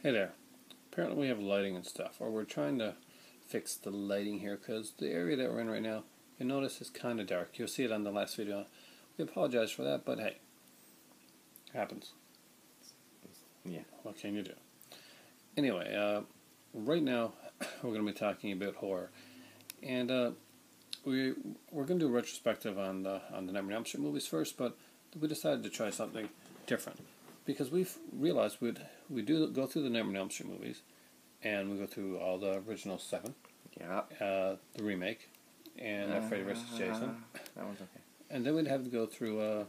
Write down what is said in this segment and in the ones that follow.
Hey there. Apparently we have lighting and stuff, or we're trying to fix the lighting here because the area that we're in right now, you notice is kind of dark. You'll see it on the last video. We apologize for that, but hey, happens. Yeah. What can you do? Anyway, right now we're going to be talking about horror, and we're going to do a retrospective on the Nightmare on Elm Street movies first, but we decided to try something different because we've realized we do go through the Nightmare on Elm Street movies, and we go through all the original 7. Yeah. The remake, and Freddy vs. Jason. That one's okay. And then we'd have to go through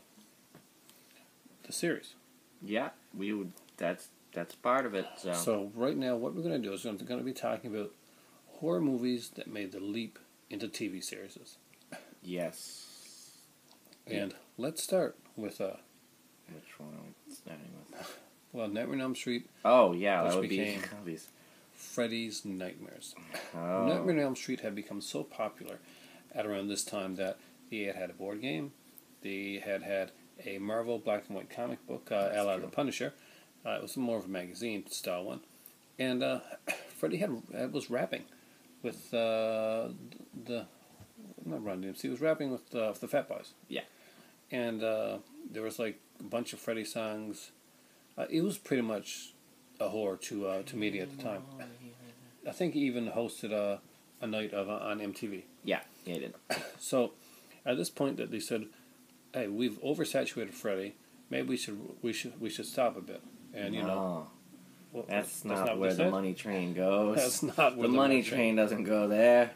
the series. Yeah, we would. That's part of it. So right now, what we're going to do is we're going to be talking about horror movies that made the leap into TV series. Yes. And let's start with which one are we starting with? well, Nightmare on Elm Street. Oh yeah, which that would became be obvious. Freddy's Nightmares. Oh. Nightmare on Elm Street had become so popular at around this time that they had a board game. They had a Marvel black and white comic book, a la The Punisher. It was more of a magazine style one, and Freddy was rapping with the not Run DMC. He was rapping with the Fat Boys. Yeah, and there was like a bunch of Freddy songs. It was pretty much a horror to media at the time. I think he even hosted a night on MTV. Yeah, he did. So at this point that they said, "Hey, we've oversaturated Freddy. Maybe we should stop a bit." And you know, well, that's not where the money train goes. That's not where the money train doesn't go there.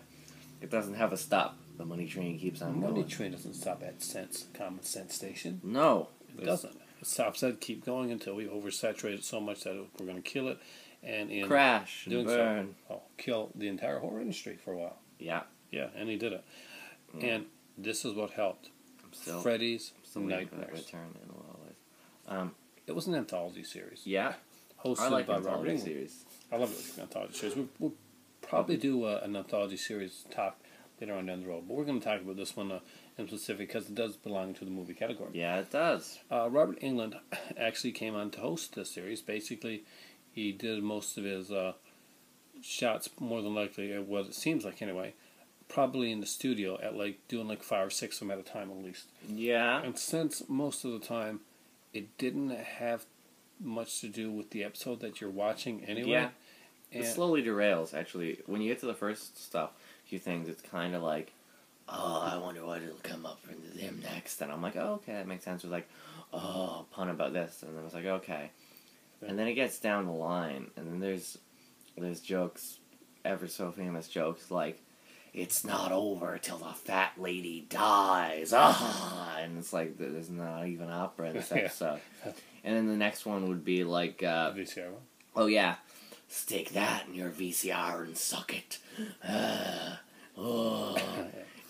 It doesn't have a stop. The money train keeps on going. The money train doesn't stop at Common Sense Station. No, it doesn't. It stops at keep going until we oversaturate it so much that we're going to kill it, and in crash doing and burn. So, kill the entire horror industry for a while. Yeah, yeah, and he did it. And this is what helped. Freddy's Nightmares. Return in a lot of ways. It was an anthology series. Yeah, hosted by Robert Englund. Series. I love it. Anthology series. We'll probably do an anthology series talk later on down the road, but we're going to talk about this one in specific because it does belong to the movie category. Yeah, it does. Robert Englund actually came on to host this series. Basically, he did most of his shots, more than likely, what it seems like anyway, probably in the studio at doing 5 or 6 of them at a time at least. Yeah. And since most of the time it didn't have much to do with the episode that you're watching anyway. Yeah. It slowly derails, actually. When you get to the first stuff, a few things, it's kind of like, oh, I wonder what it'll come up from them next. And I'm like, oh, okay, that makes sense. It's like, oh, pun about this. And then it's like, okay. And then it gets down the line, and then there's jokes, ever so famous jokes, like, it's not over till the fat lady dies. Ah! And it's like, there's not even opera in this episode. And then the next one would be like, VCR. Oh, yeah. Stick that in your VCR and suck it. Oh.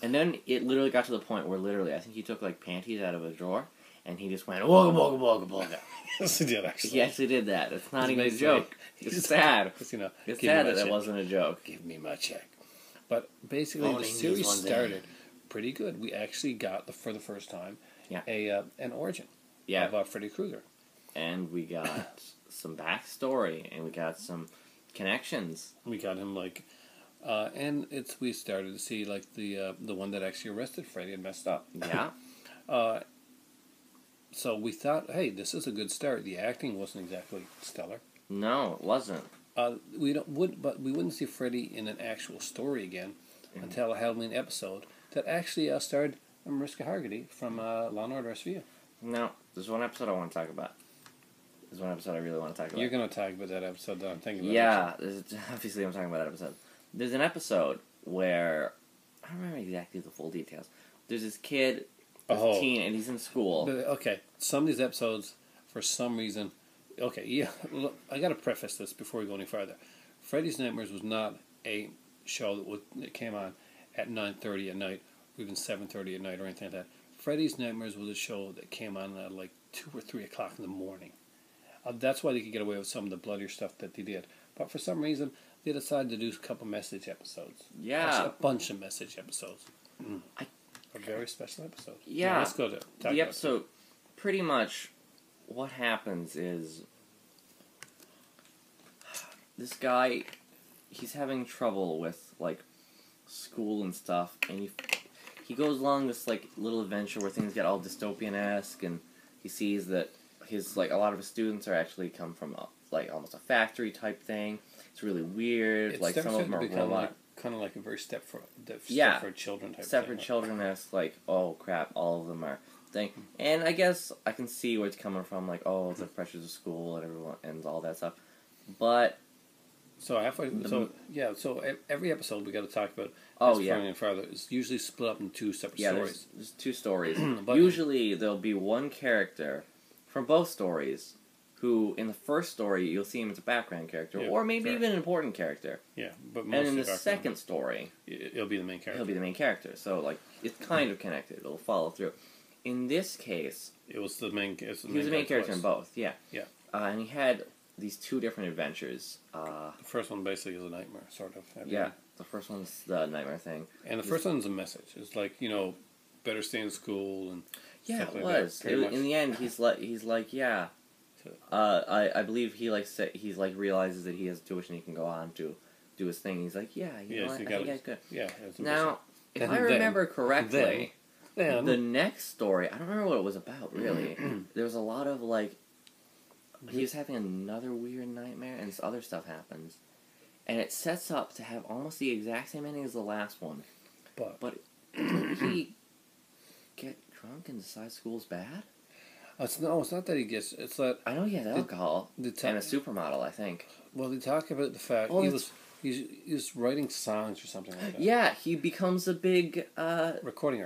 And then it literally got to the point where literally, I think he took panties out of a drawer, and he just went, wogga, wogga, wogga, wogga. Yes, he did, actually. He actually did that. It's not even a joke. It's sad. It's sad that it wasn't a joke. Give me my check. But basically, the series started pretty good. We actually got, for the first time, an origin of Freddy Krueger. And we got some backstory, and we got some connections. We got him, and we started to see, the one that actually arrested Freddy and messed up. Yeah. So we thought, hey, this is a good start. The acting wasn't exactly stellar. No, it wasn't. We wouldn't see Freddy in an actual story again until a Halloween episode that actually starred Mariska Hargitay from Law and Order SVU. No, there's one episode I want to talk about. There's one episode I really want to talk about. You're going to talk about that episode that I'm thinking about. Yeah, obviously I'm talking about that episode. There's an episode where, I don't remember exactly the full details. There's this kid, this teen, and he's in school. Okay, some of these episodes, for some reason... Okay, yeah, look, I got to preface this before we go any further. Freddy's Nightmares was not a show that came on at 9:30 at night, or even 7:30 at night, or anything like that. Freddy's Nightmares was a show that came on at 2 or 3 o'clock in the morning. That's why they could get away with some of the bloodier stuff that they did. But for some reason, they decided to do a couple message episodes. Yeah. Actually, a bunch of message episodes. A very special episode. Yeah. Now, let's go to the episode. Pretty much what happens is this guy, he's having trouble with like school and stuff, and he goes along this like little adventure where things get all dystopian-esque, and he sees that his like a lot of his students are actually come from like almost a factory type thing. It's really weird. It's like some of them are robot. like, kind of like a very Stepford children type Stepford thing. Children-esque, like, oh crap, all of them are thing. And I guess I can see where it's coming from, like, oh, the pressures of school and everyone and all that stuff. But so every episode we got to talk about. And farther. It's usually split up in two separate stories. There's two stories. But usually there'll be one character from both stories who, in the first story, you'll see him as a background character, or maybe even an important character. Yeah, but mostly and in the second story, it'll be the main character. He'll be the main character. So, like, it's kind of connected. It'll follow through. In this case, he was the main character in both. Yeah. Yeah. And he had these two different adventures. The first one basically is a nightmare, sort of. The first one's the nightmare thing. And the first one's a message. It's like, better stay in school and stuff like that. In the end, he's like, yeah. I believe he realizes that he has tuition, he can go on to do his thing. He's like, yeah, you know what? I think that's good. Yeah. Now, if I remember correctly, the next story, I don't remember what it was about, really. There was a lot of, like, he was having another weird nightmare, and this other stuff happens. And it sets up to have almost the exact same ending as the last one. But didn't he get drunk and decide school's bad? It's not that he gets. It's that I know he has alcohol and a supermodel, I think. Well, they talk about the fact he was writing songs or something like that. Yeah, he becomes a big recording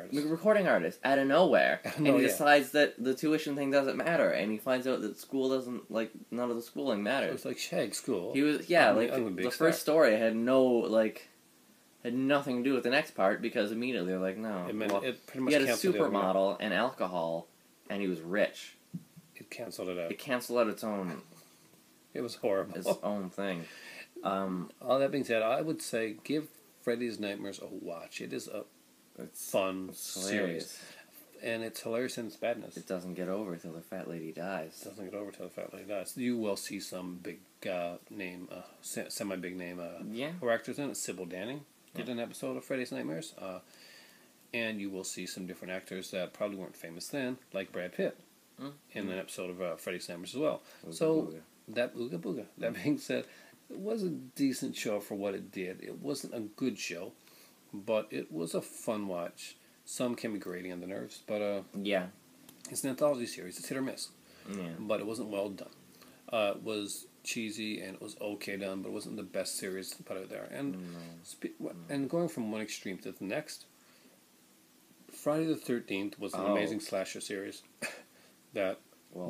artist out of nowhere, and he decides that the tuition thing doesn't matter, and he finds out that school doesn't none of the schooling matters. It was like shag school. He was the first story had nothing to do with the next part because immediately they're like, no, it pretty much he had a supermodel and alcohol. And he was rich. It canceled it out. It canceled out its own. It was horrible. Its own thing. All that being said, I would say give Freddy's Nightmares a watch. It is fun series, and it's hilarious in its badness. It doesn't get over till the fat lady dies. You will see some big name, semi-big name, who are actors in it. Sybil Danning did an episode of Freddy's Nightmares. And you will see some different actors that probably weren't famous then, like Brad Pitt, in an episode of Freddy's Nightmares as well. Ooga Booga. That being said, it was a decent show for what it did. It wasn't a good show, but it was a fun watch. Some can be grating on the nerves, but it's an anthology series. It's hit or miss. Yeah. But it wasn't well done. It was cheesy and it was okay done, but it wasn't the best series put out there. And and going from one extreme to the next, Friday the 13th was an amazing slasher series that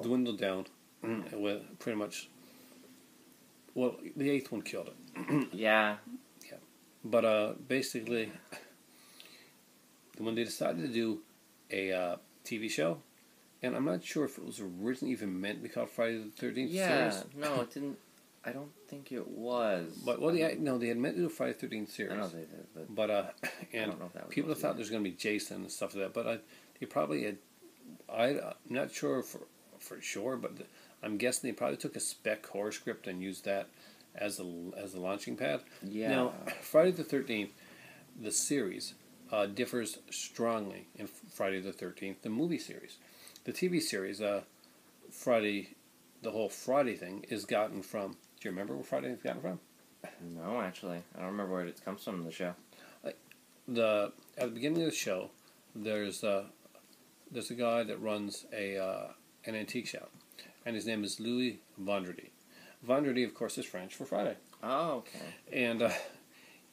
dwindled down with pretty much. Well, the 8th one killed it. Yeah. But basically, when they decided to do a TV show, and I'm not sure if it was originally even meant to be called Friday the 13th series. No, it didn't. I don't think it was. But they had meant to do a Friday the 13th series. I know they did, but and I don't know if that was people thought there was going to be Jason and stuff like that. But they probably had. I'm not sure for sure, but I'm guessing they probably took a spec horror script and used that as the launching pad. Yeah. Now, Friday the 13th, the series differs strongly in Friday the 13th, the movie series. The TV series, Friday, the whole Friday thing is gotten from. Do you remember where Friday is gotten from? No, actually, I don't remember where it comes from in the show. At the beginning of the show, there's a guy that runs an antique shop, and his name is Louis Vendredi. Vendredi, of course, is French for Friday. Oh, okay. And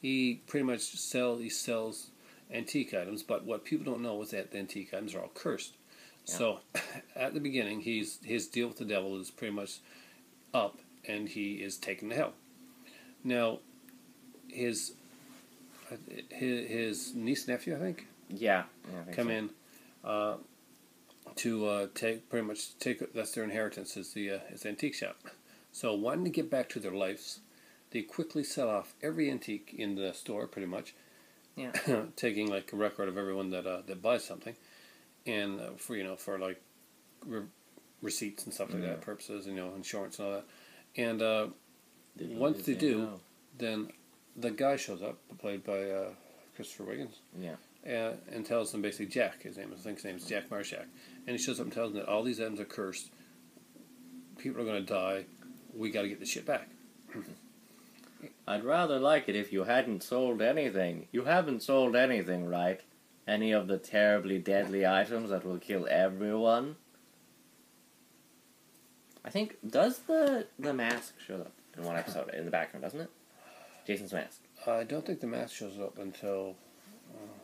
he pretty much sells antique items, but what people don't know is that the antique items are all cursed. Yeah. So, at the beginning, his deal with the devil is pretty much up, and he is taken to hell. Now, his niece nephew, I think. Yeah, I think come in to take that's their inheritance is the antique shop. So, wanting to get back to their lives, they quickly sell off every antique in the store, pretty much. Yeah. Taking like a record of everyone that buys something. And for like receipts and stuff like that purposes, insurance and all that, and once they do, then the guy shows up, played by Christopher Wiggins. Yeah. And tells them basically Jack, I think his name is Jack Marshak, and he shows up and tells them that all these items are cursed. People are going to die. We got to get the shit back. I'd rather like it if you hadn't sold anything. You haven't sold anything, right? Any of the terribly deadly items that will kill everyone? I think, does the mask show up in one episode in the background, doesn't it? Jason's mask. I don't think the mask shows up until...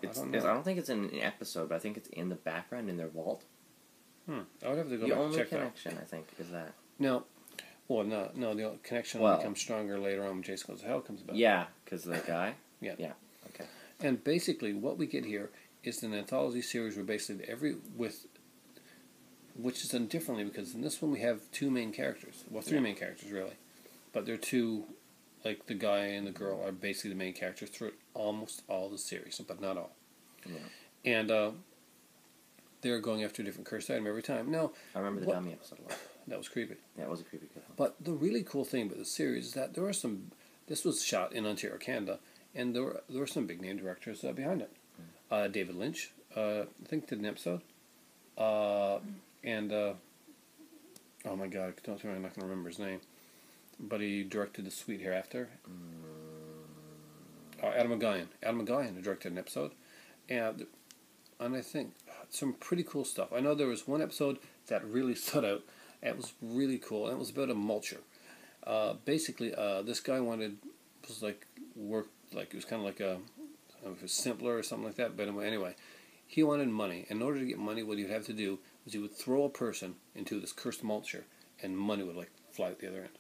I don't think it's in an episode, but I think it's in the background in their vault. I would have to go the back and only check connection, I think, is that. No. Well, no, the connection becomes stronger later on when Jason Goes to Hell comes about. Yeah, because the guy? Yeah. Yeah, okay. And basically, what we get here is an anthology series where basically which is done differently, because in this one we have two main characters. Well, three main characters, really. But they're two, like the guy and the girl are basically the main characters through almost all the series, but not all. Yeah. And they're going after a different cursed item every time. Now, I remember the dummy episode a lot. That was creepy. Yeah, it was a creepy good one. But the really cool thing about the series is that there were some... This was shot in Ontario, Canada, and there were some big-name directors behind it. David Lynch, I think, did an episode. And... oh my god, don't tell me I'm not going to remember his name. But he directed The Sweet Hereafter. Adam McGuyan directed an episode. And I think some pretty cool stuff. I know there was one episode that really stood out. It was really cool. And it was about a mulcher. Basically, this guy it was kind of like a simpler or something like that. But anyway, he wanted money. In order to get money, what he would have to do was he would throw a person into this cursed mulcher, and money would fly out the other end.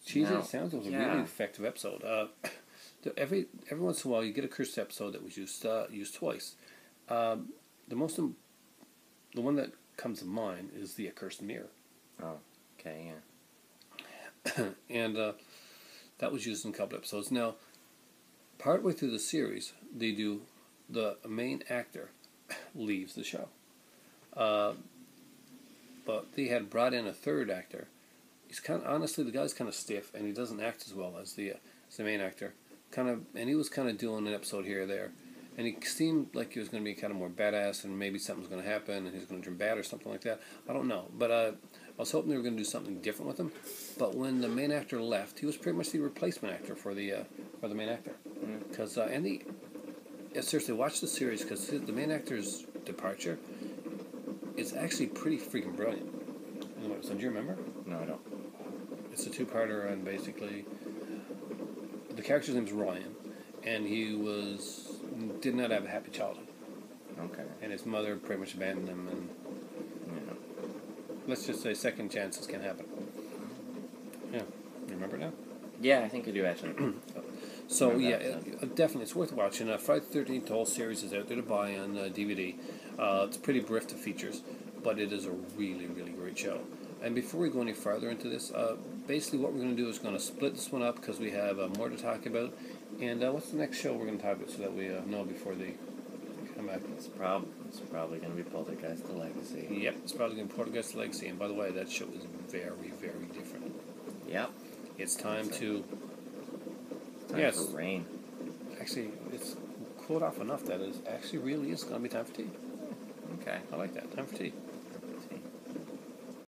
Cheesy as it sounds, it was a really effective episode. Every once in a while, you get a cursed episode that was used twice. The one that comes to mind is the Accursed Mirror. Oh, okay, yeah. And that was used in a couple episodes. Now, partway through the series, the main actor leaves the show. But they had brought in a third actor. Honestly, the guy's kind of stiff, and he doesn't act as well as the main actor. And he was kind of doing an episode here or there, and he seemed like he was going to be kind of more badass, and maybe something's going to happen, and he's going to turn bad or something like that. I don't know, but I was hoping they were going to do something different with him. But when the main actor left, he was pretty much the replacement actor for the main actor. Because seriously, watch the series, because the main actor's departure is actually pretty freaking brilliant. So do you remember? No, I don't. It's a two-parter, and basically the character's name is Ryan, and he did not have a happy childhood. Okay. And his mother pretty much abandoned him, and let's just say second chances can happen. Yeah, you remember now? Yeah, I think I do actually. So definitely, it's worth watching. Friday the 13th, the whole series is out there to buy on DVD. It's pretty brief of features, but it is a really, really great show. And before we go any further into this, basically what we're going to do is going to split this one up because we have more to talk about. And what's the next show we're going to talk about so that we know before they come back? It's probably going to be Poltergeist: The Legacy. Yep, it's probably going to be Poltergeist: The Legacy. And by the way, that show is very, very different. Yep. It's time to... Time for rain. Actually, it's cooled off enough that it actually really is going to be time for tea. Okay. I like that. Time for tea.